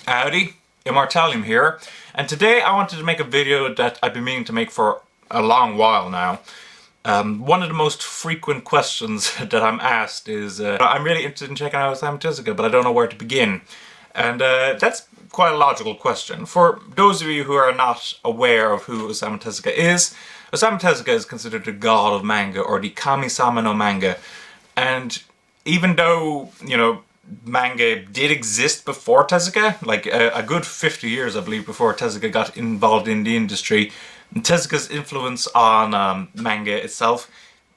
Howdy, Immortalium here, and today I wanted to make a video that I've been meaning to make for a long while now. One of the most frequent questions that I'm asked is, I'm really interested in checking out Osamu Tezuka, but I don't know where to begin. And that's quite a logical question. For those of you who are not aware of who Osamu Tezuka is considered the god of manga, or the Kami-sama no manga. And even though, manga did exist before Tezuka, like a good 50 years, I believe, before Tezuka got involved in the industry, and Tezuka's influence on manga itself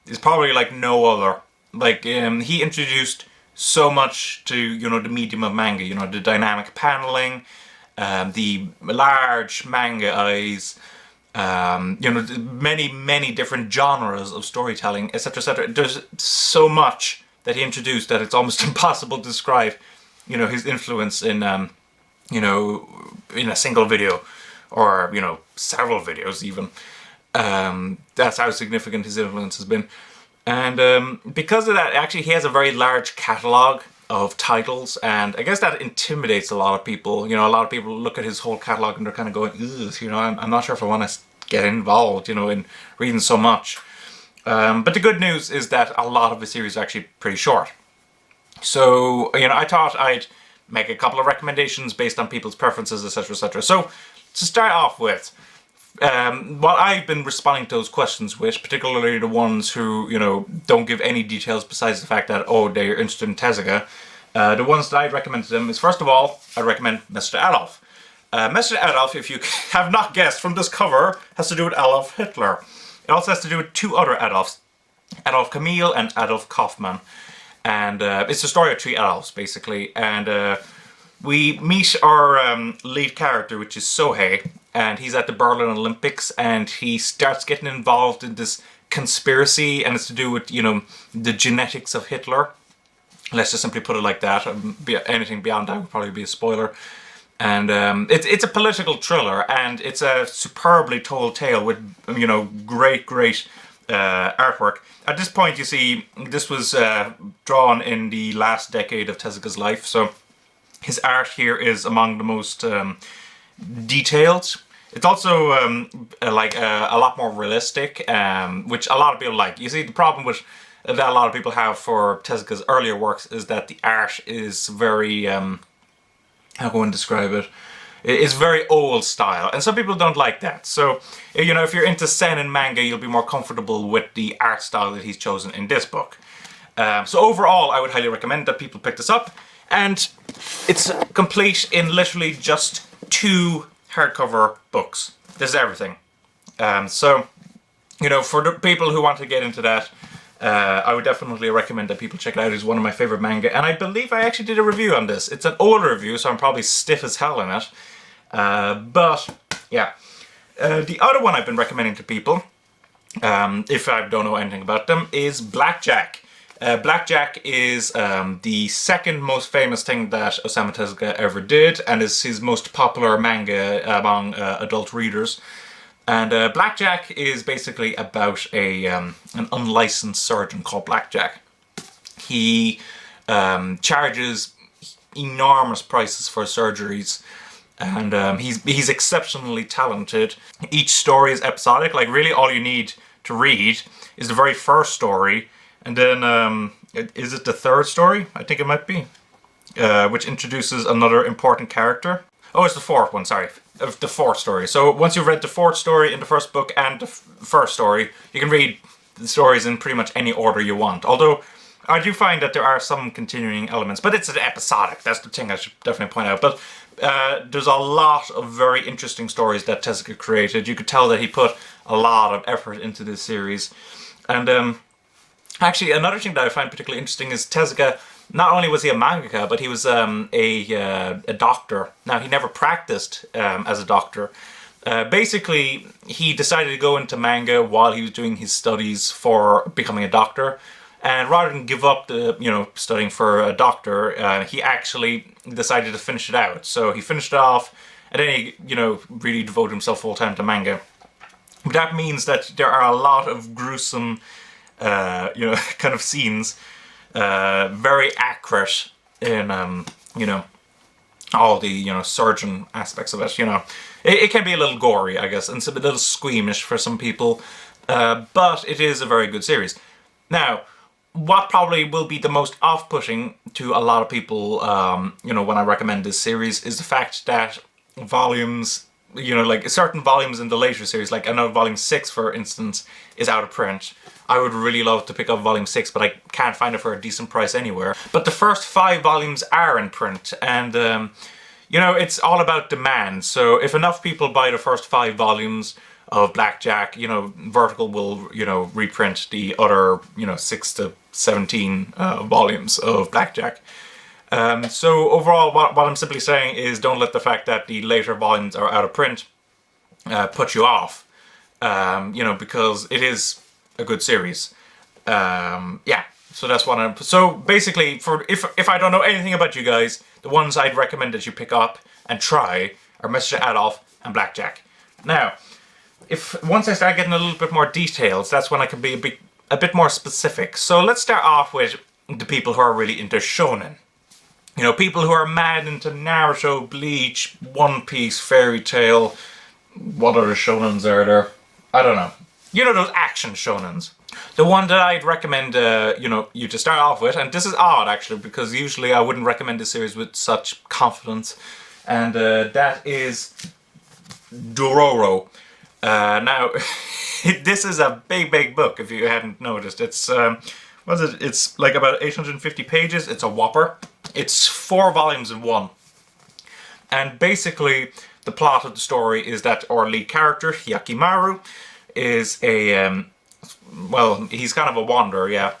is probably like no other. Like, he introduced so much to, the medium of manga, the dynamic paneling, the large manga eyes, many different genres of storytelling, etc., etc. There's so much that he introduced that it's almost impossible to describe, his influence in, in a single video, or, several videos even. That's how significant his influence has been. And because of that, actually, he has a very large catalogue of titles, and I guess that intimidates a lot of people. A lot of people look at his whole catalogue and they're kind of going, ugh, I'm not sure if I want to get involved, in reading so much. But the good news is that a lot of the series are actually pretty short. So, I thought I'd make a couple of recommendations based on people's preferences, etc., etc. So, to start off with, what I've been responding to those questions with, particularly the ones who, don't give any details besides the fact that, oh, they're interested in Tezuka, the ones that I'd recommend to them is, first of all, I'd recommend Mr. Adolf. Mr. Adolf, if you have not guessed from this cover, has to do with Adolf Hitler. It also has to do with two other Adolfs, Adolf Camille and Adolf Kaufmann. And it's the story of three Adolfs, basically. And we meet our lead character, which is Sohei, and he's at the Berlin Olympics, and he starts getting involved in this conspiracy, and it's to do with, the genetics of Hitler. Let's just simply put it like that. Anything beyond that would probably be a spoiler. And it's a political thriller, and it's a superbly told tale with, great artwork. At this point, you see, this was drawn in the last decade of Tezuka's life, so his art here is among the most detailed. It's also a lot more realistic, which a lot of people like. You see, the problem with that a lot of people have for Tezuka's earlier works is that the art is very how can one describe it? It's very old style, and some people don't like that. So, if you're into seinen manga, you'll be more comfortable with the art style that he's chosen in this book. So overall, I would highly recommend that people pick this up, and it's complete in literally just 2 hardcover books. This is everything. So, for the people who want to get into that, I would definitely recommend that people check it out. It's one of my favorite manga, and I believe I actually did a review on this. It's an older review, so I'm probably stiff as hell in it. But, yeah. The other one I've been recommending to people, if I don't know anything about them, is Blackjack. Blackjack is the second most famous thing that Osamu Tezuka ever did, and is his most popular manga among adult readers. And Blackjack is basically about an unlicensed surgeon called Blackjack. He charges enormous prices for surgeries, and he's exceptionally talented. Each story is episodic. Like, really all you need to read is the very first story, and then is it the third story? I think it might be, which introduces another important character. Oh, it's the fourth one, sorry. The fourth story. So once you've read the fourth story in the first book and the first story, you can read the stories in pretty much any order you want. Although, I do find that there are some continuing elements, but it's an episodic. That's the thing I should definitely point out. But there's a lot of very interesting stories that Tezuka created. You could tell that he put a lot of effort into this series. And actually, another thing that I find particularly interesting is Tezuka, not only was he a mangaka, but he was a doctor. Now, he never practiced as a doctor. Basically, he decided to go into manga while he was doing his studies for becoming a doctor. And rather than give up the, studying for a doctor, he actually decided to finish it out. So he finished it off, and then he, really devoted himself full-time to manga. But that means that there are a lot of gruesome, kind of scenes, very accurate in, all the, surgeon aspects of it, It can be a little gory, I guess, and it's a little squeamish for some people, but it is a very good series. Now, what probably will be the most off-putting to a lot of people, when I recommend this series, is the fact that volumes, like certain volumes in the later series, like I know volume 6, for instance, is out of print. I would really love to pick up volume 6, but I can't find it for a decent price anywhere. But the first 5 volumes are in print, and, it's all about demand. So if enough people buy the first 5 volumes of Blackjack, Vertical will, reprint the other, 6 to 17 volumes of Blackjack. So overall, what I'm simply saying is don't let the fact that the later volumes are out of print put you off, because it is a good series. Yeah, so that's what I'm... So basically, if I don't know anything about you guys, the ones I'd recommend that you pick up and try are Mr. Adolf and Blackjack. Now, once I start getting a little bit more details, that's when I can be a bit more specific. So let's start off with the people who are really into shonen. People who are mad into Naruto, Bleach, One Piece, Fairy Tail. What other shonens are there? I don't know. Those action shonens. The one that I'd recommend, you to start off with, and this is odd actually, because usually I wouldn't recommend this series with such confidence, and that is Dororo. Now, this is a big book, if you hadn't noticed. It's, It's like about 850 pages. It's a whopper. It's 4 volumes in one. And basically, the plot of the story is that our lead character, Hyakimaru, is a, he's kind of a wanderer, yeah.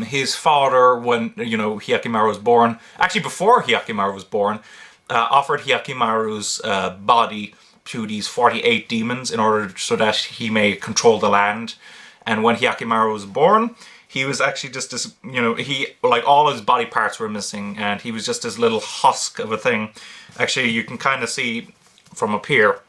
His father, when, Hyakimaru was born, actually before Hyakimaru was born, offered Hyakimaru's body to these 48 demons in order so that he may control the land. And when Hyakimaru was born, he was actually just this, all his body parts were missing, and he was just this little husk of a thing. Actually, you can kind of see from up here.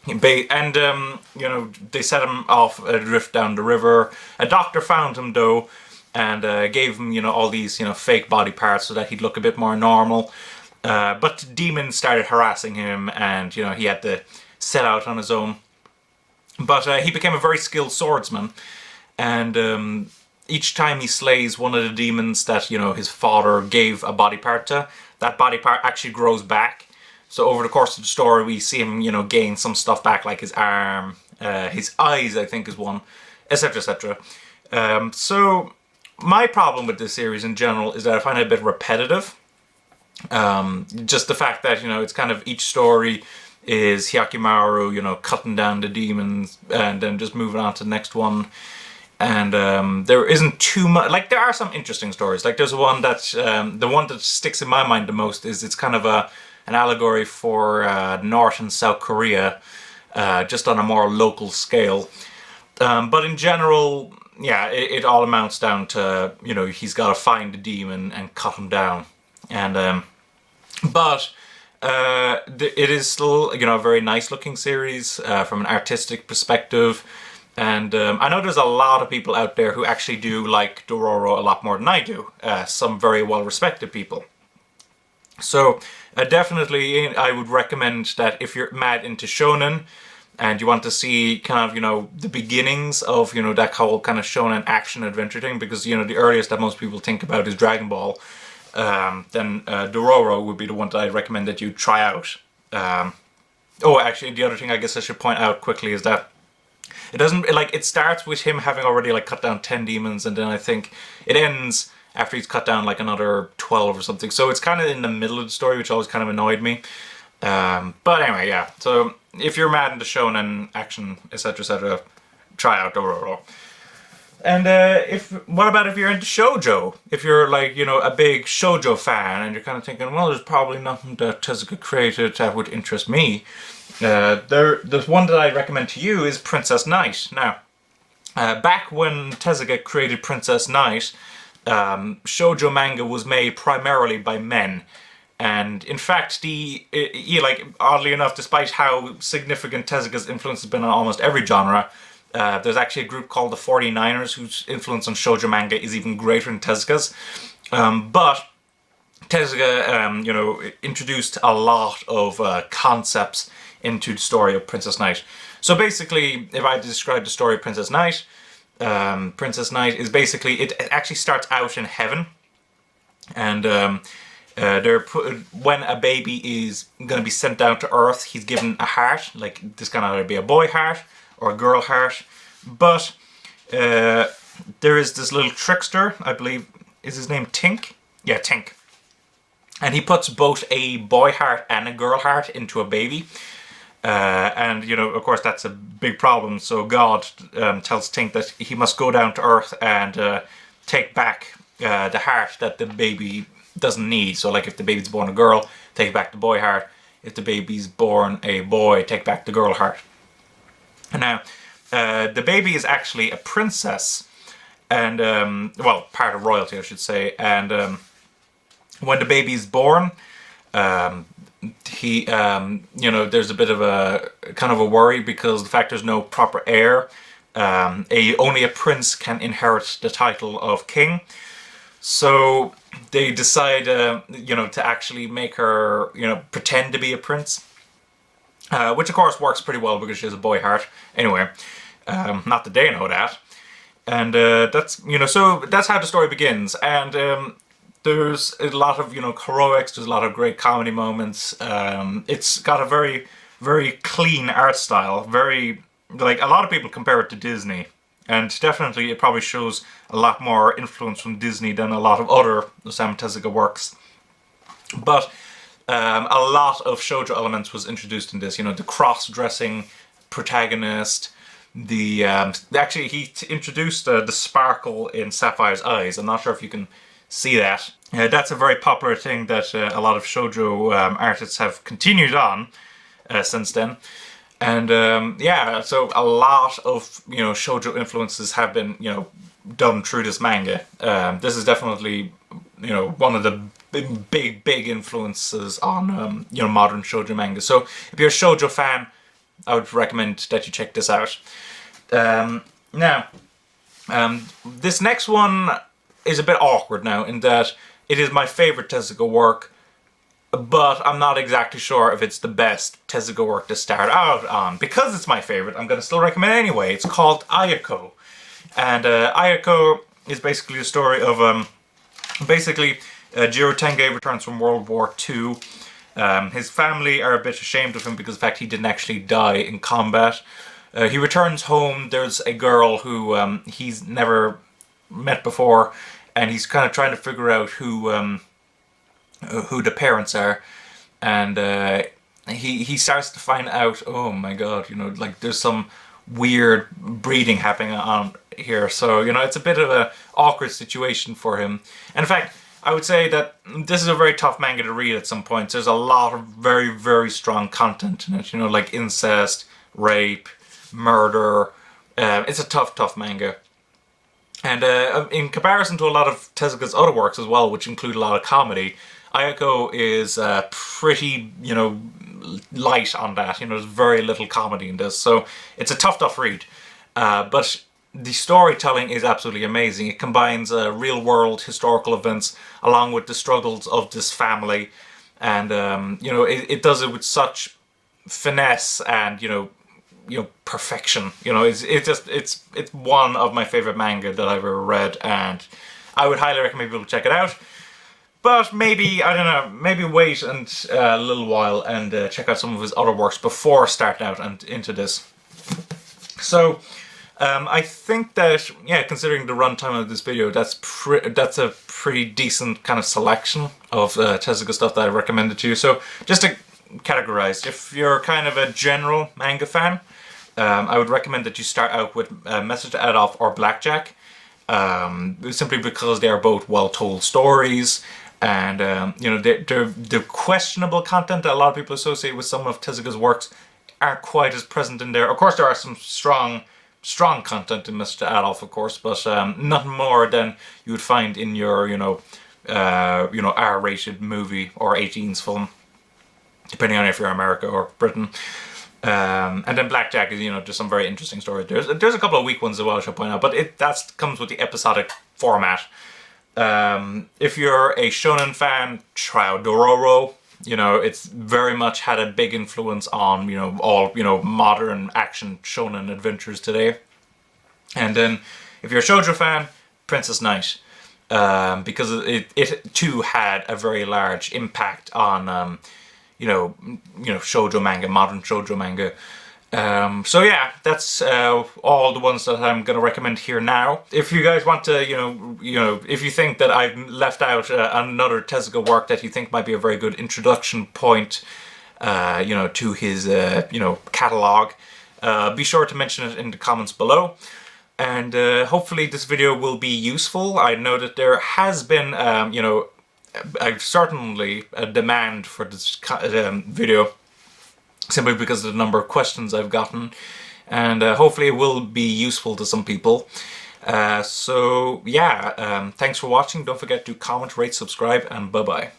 And, they set him off adrift down the river. A doctor found him, though, and gave him, all these, fake body parts so that he'd look a bit more normal. But demons started harassing him, and, he had to set out on his own. But he became a very skilled swordsman, and each time he slays one of the demons that, his father gave a body part to, that body part actually grows back. So over the course of the story, we see him, gain some stuff back, like his arm, his eyes, I think is one, etc., etc. So my problem with this series in general is that I find it a bit repetitive. Just the fact that, it's kind of each story is Hyakimaru, cutting down the demons and then just moving on to the next one. And there isn't too much, like there are some interesting stories. Like there's one that, the one that sticks in my mind the most is it's kind of an allegory for North and South Korea, just on a more local scale. But in general, yeah, it all amounts down to, he's got to find the demon and cut him down. And, but it is still, a very nice looking series from an artistic perspective. And I know there's a lot of people out there who actually do like Dororo a lot more than I do. Some very well-respected people. So definitely I would recommend that if you're mad into shonen and you want to see kind of, the beginnings of, that whole kind of shonen action adventure thing, because, the earliest that most people think about is Dragon Ball, then Dororo would be the one that I'd recommend that you try out. Actually, the other thing I guess I should point out quickly is that it doesn't, it starts with him having already, cut down 10 demons, and then I think it ends after he's cut down, another 12 or something. So it's kind of in the middle of the story, which always kind of annoyed me. But anyway, yeah. So if you're mad into shonen, action, etc., try out Dororo. And what about if you're into shoujo? If you're a big shoujo fan and you're kind of thinking, well, there's probably nothing that Tezuka created that would interest me. There's one that I'd recommend to you is Princess Knight. Now, back when Tezuka created Princess Knight, shoujo manga was made primarily by men. And in fact, oddly enough, despite how significant Tezuka's influence has been on almost every genre, there's actually a group called the 49ers whose influence on shoujo manga is even greater than Tezuka's. But Tezuka, introduced a lot of concepts into the story of Princess Knight. So basically, if I had to describe the story of Princess Knight is basically, it actually starts out in heaven, and when a baby is going to be sent down to Earth, he's given a heart. Like, this can either be a boy heart or a girl heart, but there is this little trickster, I believe, is his name Tink? Yeah, Tink. And he puts both a boy heart and a girl heart into a baby. And, of course, that's a big problem. So God tells Tink that he must go down to Earth and take back the heart that the baby doesn't need. So, like, if the baby's born a girl, take back the boy heart. If the baby's born a boy, take back the girl heart. Now, the baby is actually a princess. And, part of royalty, I should say. And when the baby's born, he, there's a bit of a kind of a worry because the fact there's no proper heir. Only a prince can inherit the title of king. So they decide, to actually make her, pretend to be a prince. Which of course works pretty well because she has a boy heart. Anyway, not that they know that. And that's, so that's how the story begins. And there's a lot of, heroics, there's a lot of great comedy moments. It's got a very, very clean art style. Very, like, a lot of people compare it to Disney. And definitely it probably shows a lot more influence from Disney than a lot of other Osamu Tezuka works. But a lot of shoujo elements was introduced in this. The cross-dressing protagonist. Actually, he introduced the sparkle in Sapphire's eyes. I'm not sure if you can see that. That's a very popular thing that a lot of shoujo artists have continued on since then. And so a lot of shoujo influences have been done through this manga. This is definitely one of the big influences on modern shoujo manga. So if you're a shoujo fan, I would recommend that you check this out. This next one is a bit awkward now in that it is my favorite Tezuka work, but I'm not exactly sure if it's the best Tezuka work to start out on. Because it's my favorite, I'm going to still recommend it anyway. It's called Ayako. And Ayako is basically a story of, Jiro Tenge returns from World War II. His family are a bit ashamed of him because of the fact he didn't actually die in combat. He returns home, there's a girl who he's never met before, and he's kind of trying to figure out who the parents are, and he starts to find out, oh my god, like there's some weird breeding happening on here, so it's a bit of an awkward situation for him. And in fact, I would say that this is a very tough manga to read at some points. There's a lot of very, very strong content in it, like incest, rape, murder. It's a tough manga. And in comparison to a lot of Tezuka's other works as well, which include a lot of comedy, Ayako is pretty, light on that. There's very little comedy in this, so it's a tough read. But the storytelling is absolutely amazing. It combines real-world historical events along with the struggles of this family, and it does it with such finesse and perfection. It's one of my favorite manga that I've ever read, and I would highly recommend people check it out. But maybe, I don't know, maybe wait a little while and check out some of his other works before starting out and into this. So I think that, considering the runtime of this video, that's a pretty decent kind of selection of Tezuka stuff that I recommended to you. So just to categorize, if you're kind of a general manga fan, I would recommend that you start out with Message to Adolf or Blackjack, simply because they are both well-told stories, and the questionable content that a lot of people associate with some of Tezuka's works aren't quite as present in there. Of course, there are some strong content in Mr. Adolf, of course, but nothing more than you would find in your R-rated movie or 18s film, depending on if you're America or Britain. And then Blackjack is, just some very interesting stories. There's a couple of weak ones as well, I should point out, but that comes with the episodic format. If you're a shonen fan, try out Dororo. You know, it's very much had a big influence on, you know, all, you know, modern action shonen adventures today. And then, if you're a shoujo fan, Princess Knight. Because it too had a very large impact on, shoujo manga, modern shoujo manga. So yeah, that's all the ones that I'm going to recommend here now. If you guys want to, if you think that I've left out another Tezuka work that you think might be a very good introduction point, to his, catalog, be sure to mention it in the comments below. And hopefully this video will be useful. I know that there has been, certainly a demand for this video, simply because of the number of questions I've gotten, and hopefully it will be useful to some people. So yeah, thanks for watching. Don't forget to comment, rate, subscribe, and bye-bye.